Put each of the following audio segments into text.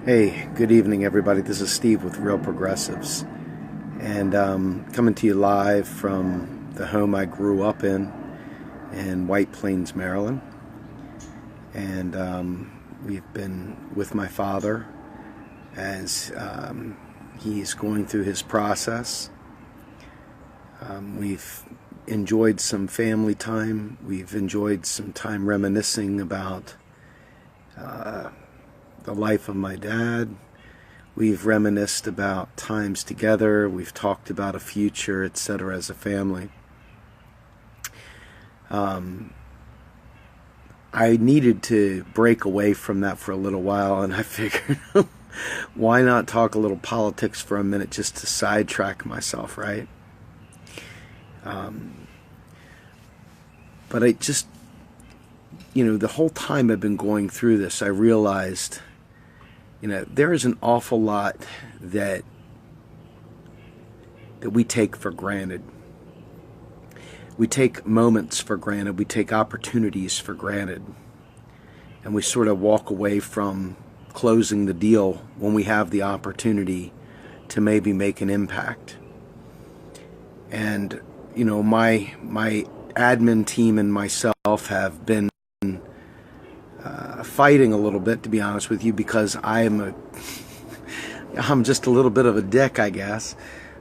Hey, good evening, everybody. This is Steve with Real Progressives, and coming to you live from the home I grew up in White Plains, Maryland. And we've been with my father as he's going through his process. We've enjoyed some family time. We've enjoyed some time reminiscing about the life of my dad. We've reminisced about times together. We've talked about a future, etc. as a family. I needed to break away from that for a little while, and I figured, why not talk a little politics for a minute just to sidetrack myself, right? But I just, the whole time I've been going through this, I realized there is an awful lot that we take for granted. We take moments for granted. We take opportunities for granted. And we sort of walk away from closing the deal when we have the opportunity to maybe make an impact. And, my admin team and myself have been fighting a little bit, to be honest with you, because I'm just a little bit of a dick, I guess.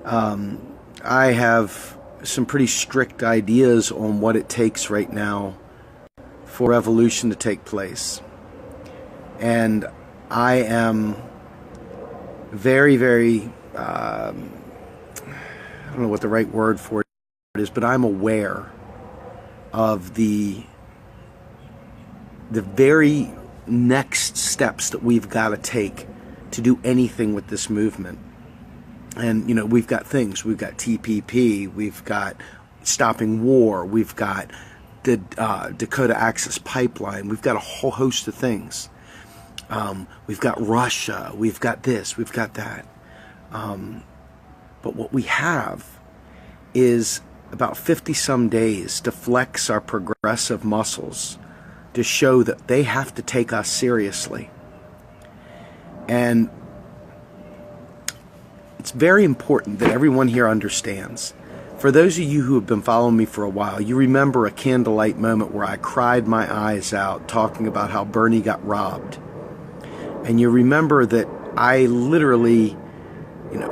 I have some pretty strict ideas on what it takes right now for revolution to take place. And I am very, very, I don't know what the right word for it is, but I'm aware of the very next steps that we've got to take to do anything with this movement. And, we've got things. We've got TPP. We've got stopping war. We've got the Dakota Access Pipeline. We've got a whole host of things. We've got Russia. We've got this. We've got that. But what we have is about 50-some days to flex our progressive muscles to show that they have to take us seriously. And it's very important that everyone here understands. For those of you who have been following me for a while, you remember a candlelight moment where I cried my eyes out talking about how Bernie got robbed. And you remember that I literally,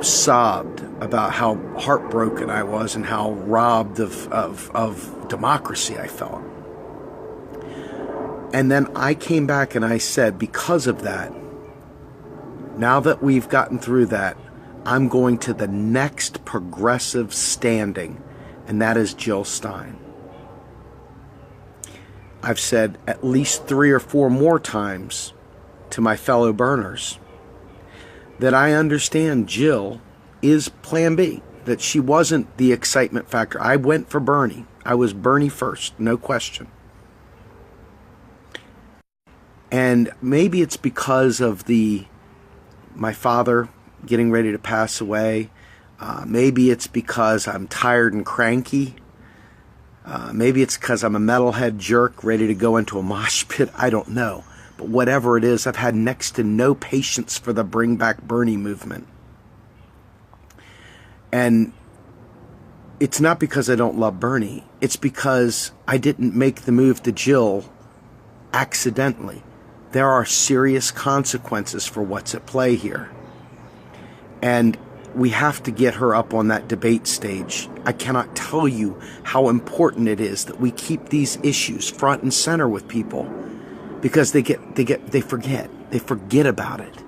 sobbed about how heartbroken I was and how robbed of democracy I felt. And then I came back and I said, because of that, now that we've gotten through that, I'm going to the next progressive standing, and that is Jill Stein. I've said at least 3 or 4 more times to my fellow burners that I understand Jill is Plan B, that she wasn't the excitement factor. I went for Bernie. I was Bernie first, no question. And maybe it's because of my father getting ready to pass away. Maybe it's because I'm tired and cranky. Maybe it's because I'm a metalhead jerk ready to go into a mosh pit. I don't know. But whatever it is, I've had next to no patience for the Bring Back Bernie movement. And it's not because I don't love Bernie. It's because I didn't make the move to Jill accidentally. There are serious consequences for what's at play here. And we have to get her up on that debate stage. I cannot tell you how important it is that we keep these issues front and center with people, because they forget about it.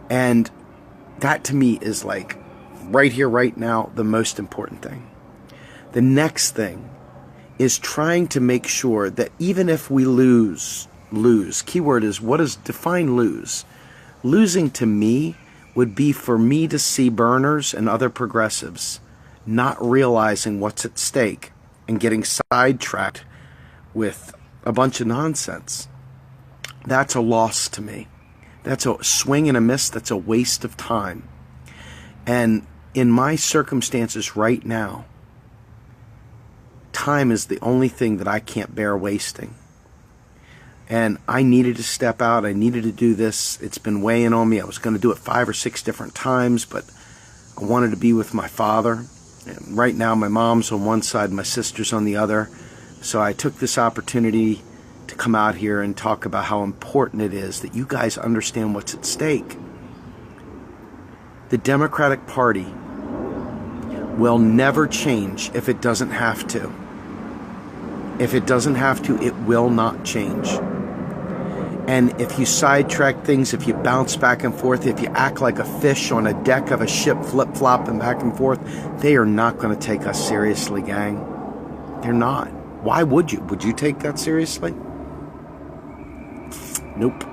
And that to me is like right here, right now, the most important thing. The next thing is trying to make sure that even if we lose, keyword is, what is define lose? Losing to me would be for me to see burners and other progressives not realizing what's at stake and getting sidetracked with a bunch of nonsense. That's a loss to me. That's a swing and a miss. That's a waste of time. And in my circumstances right now, time is the only thing that I can't bear wasting. And I needed to step out. I needed to do this. It's been weighing on me. I was going to do it 5 or 6 different times, but I wanted to be with my father. And right now, my mom's on one side, my sister's on the other. So I took this opportunity to come out here and talk about how important it is that you guys understand what's at stake. The Democratic Party will never change if it doesn't have to. If it doesn't have to, it will not change. And if you sidetrack things, if you bounce back and forth, if you act like a fish on a deck of a ship flip-flopping back and forth, they are not going to take us seriously, gang. They're not. Why would you? Would you take that seriously? Nope.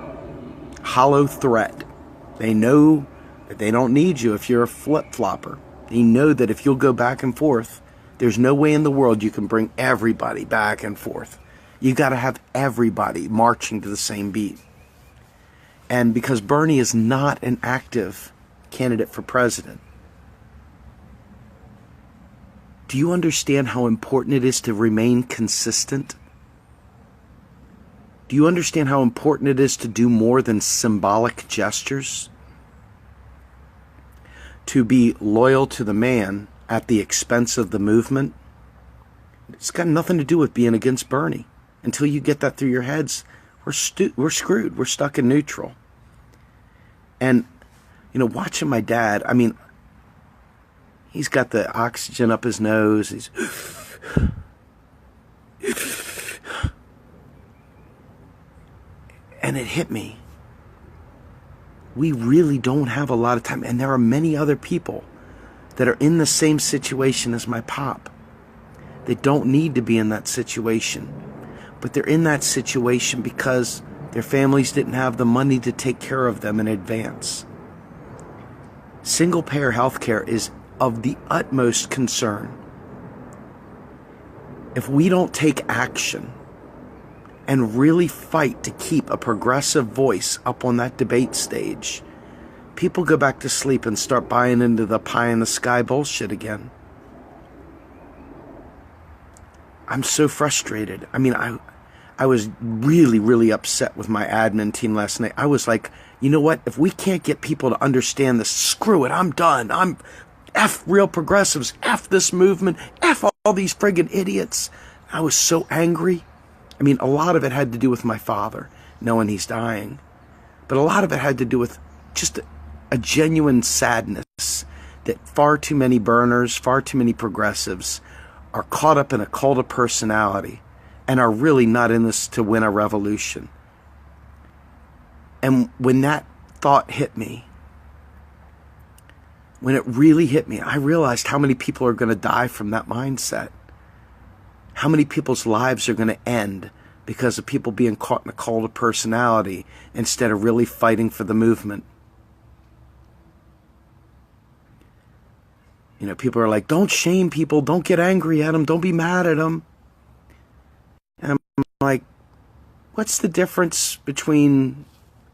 Hollow threat. They know that they don't need you if you're a flip-flopper. They know that if you'll go back and forth, there's no way in the world you can bring everybody back and forth. You got to have everybody marching to the same beat. And because Bernie is not an active candidate for president, do you understand how important it is to remain consistent? Do you understand how important it is to do more than symbolic gestures? To be loyal to the man at the expense of the movement? It's got nothing to do with being against Bernie. Until you get that through your heads, we're screwed. We're stuck in neutral. And, you know, watching my dad, I mean, he's got the oxygen up his nose. He's... And it hit me. We really don't have a lot of time. And there are many other people that are in the same situation as my pop. They don't need to be in that situation. But they're in that situation because their families didn't have the money to take care of them in advance. Single-payer health care is of the utmost concern. If we don't take action and really fight to keep a progressive voice up on that debate stage, people go back to sleep and start buying into the pie-in-the-sky bullshit again. I'm so frustrated. I mean, I was really, really upset with my admin team last night. I was like, you know what? If we can't get people to understand this, screw it. I'm done. I'm F real progressives. F this movement. F all these friggin' idiots. I was so angry. I mean, a lot of it had to do with my father, knowing he's dying. But a lot of it had to do with just a genuine sadness that far too many burners, far too many progressives are caught up in a cult of personality and are really not in this to win a revolution. And when that thought hit me, when it really hit me, I realized how many people are going to die from that mindset. How many people's lives are going to end because of people being caught in a cult of personality instead of really fighting for the movement. You know, people are like, don't shame people, don't get angry at them, don't be mad at them. And I'm like, what's the difference between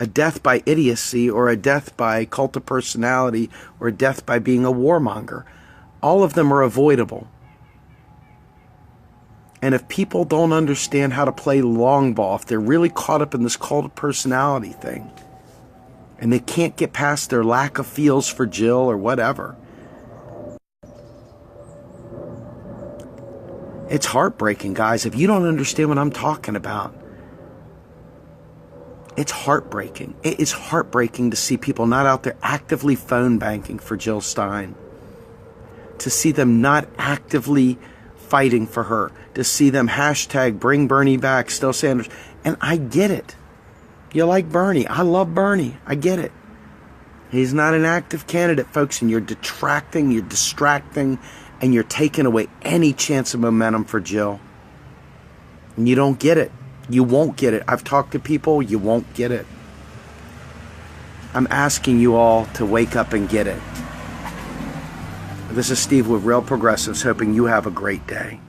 a death by idiocy or a death by cult of personality or a death by being a warmonger? All of them are avoidable. And if people don't understand how to play long ball, if they're really caught up in this cult of personality thing, and they can't get past their lack of feels for Jill or whatever, it's heartbreaking, guys. If you don't understand what I'm talking about, it's heartbreaking. It is heartbreaking to see people not out there actively phone banking for Jill Stein, to see them not actively fighting for her, to see them hashtag bring Bernie back, still Sanders. And I get it. You like Bernie. I love Bernie. I get it. He's not an active candidate, folks, and you're detracting, you're distracting, and you're taking away any chance of momentum for Jill. And you don't get it. You won't get it. I've talked to people, you won't get it. I'm asking you all to wake up and get it. This is Steve with Real Progressives, hoping you have a great day.